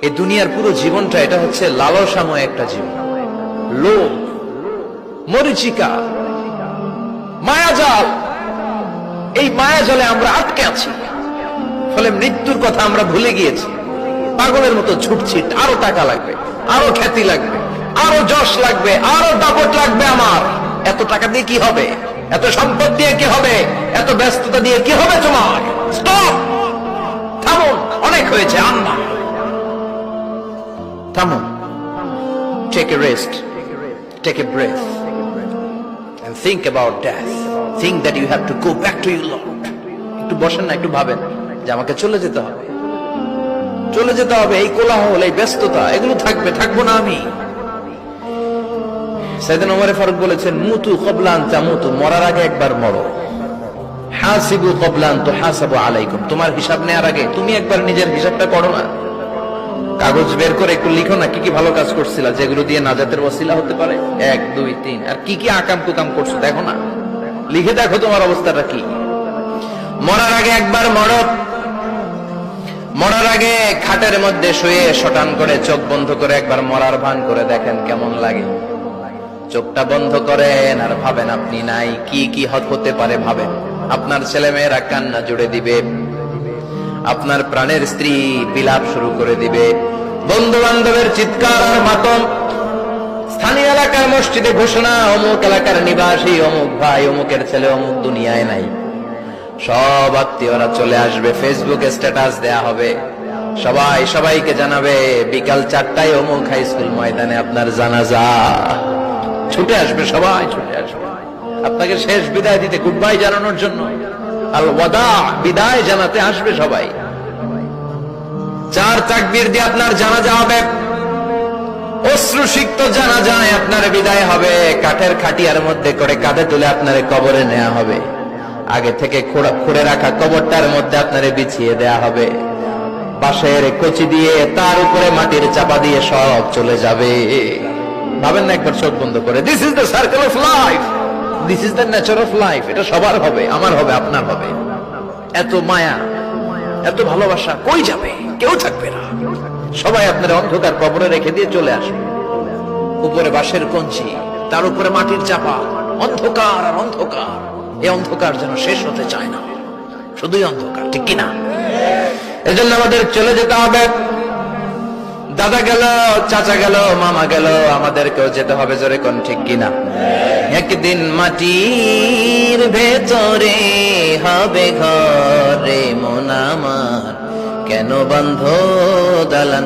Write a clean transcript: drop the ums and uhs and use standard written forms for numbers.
এই দুনিয়ার পুরো জীবনটা এটা হচ্ছে লালসাময় একটা জীবন, লোভ, মরিচিকা, মায়াজাল। এই মায়াজালে আমরা আটকে আছি, ফলে মৃত্যুর কথা আমরা ভুলে গিয়েছি। পাগলের মতো ছুটছি, আরো টাকা লাগবে, আরো খ্যাতি লাগবে, আরো যশ লাগবে, আরো দাপট লাগবে। আমার এত টাকা দিয়ে কি হবে, এত সম্পদ দিয়ে কি হবে, এত ব্যস্ততা দিয়ে কি হবে? তোমার স্টপ, থামুন, অনেক হয়েছে। আম্মা থামুন, take a rest, take a breath and think about death. Think that you have to go back to your Lord. একটু বসেন না, একটু ভাবেন যে আমাকে চলে যেতে হবে, চলে যেতে হবে। এই কোলাহল, এই ব্যস্ততা, এগুলো থাকবে, থাকবো না আমি। সাইয়েদনা ওমর ফারুক বলেছেন, মুতু ক্বাবলা আন তামুতু, মরার আগে একবার মরো। হাসিবু ক্বাবলা আন তুহাসাবু আলাইকুম, তোমার হিসাব নেওয়ার আগে তুমি একবার নিজের হিসাবটা করো না। কাগজ বের করে একটু লিখো না, কি কি ভালো কাজ করছিলা, যেগুলো দিয়ে নাজাতের ওসিলা হতে পারে। 1 2 3, আর কি কি আকাম কুকাম করছো দেখো না, লিখে দেখো তোমার অবস্থাটা কি। মরার আগে একবার মরো। মরার আগে খাটের মধ্যে শুয়ে শটান করে চোখ বন্ধ করে একবার মরার ভান করে দেখেন কেমন লাগে। চোখটা বন্ধ করেন আর ভাবেন আপনি নাই, কি কি হতে পারে ভাবেন। আপনার ছেলে মেয়েরা কান্না জুড়ে দিবে, আপনার প্রাণের স্ত্রী বিলাপ শুরু করে দিবে, বন্ধু বান্ধবের চিৎকার আর মাতম, স্থানীয় এলাকার মসজিদে ঘোষণা, অমুক এলাকার নিবাসী অমুক ভাই অমুকের ছেলে অমুক দুনিয়ায় নাই। সব আত্মীয়রা চলে আসবে, ফেসবুকে স্ট্যাটাস দেয়া হবে, সবাই সবাইকে জানাবে বিকাল 4টায় অমুক হাই স্কুল ময়দানে আপনার জানাজা। ছুটে আসবে, সবাই ছুটে আসবে আপনাকে শেষ বিদায় দিতে, গুড বাই জানানোর জন্য, আল ওয়াদা, বিদায় জানাতে আসবে সবাই। 4 তাকবীর দিয়ে আপনার জানাজা হবে, অশ্রুসিক্ত জানাজায় আপনার বিদায় হবে। কাঠের খাটিয়ার মধ্যে করে কাঁধে তুলে আপনার কবরে নেওয়া হবে। আগে থেকে খুঁড়ে রাখা কবরটার মধ্যে আপনারে বিছিয়ে দেয়া হবে। বাঁশের কচি দিয়ে তার উপরে মাটির চাপা দিয়ে সব চলে যাবে। ভাবেন না একবার চোখ বন্ধ করে, this is the circle of life, this is the nature of life. এটা সবার হবে, আমার হবে, আপনার হবে। এত মায়া, এত ভালোবাসা কই যাবে? কেউ থাকবে না, সবাই আপনার অন্ধকার কবরে রেখে দিয়ে চলে আসবে। উপরে বাঁশের কঞ্চি, তার উপরে মাটির চাপা, অন্ধকার আর অন্ধকার। এই অন্ধকার যেন শেষ হতে চায় না, শুধুই অন্ধকার, ঠিক কিনা? এজন্য আমাদের চলে যেতে হবে। দাদা গেল, চাচা গেল, মামা গেল, আমাদেরকেও যেতে হবে, জোরে কোন ঠিক কিনা? একদিন মাটির ভেতরে হবে ঘরে মন আমার, কেন বন্ধ দালান।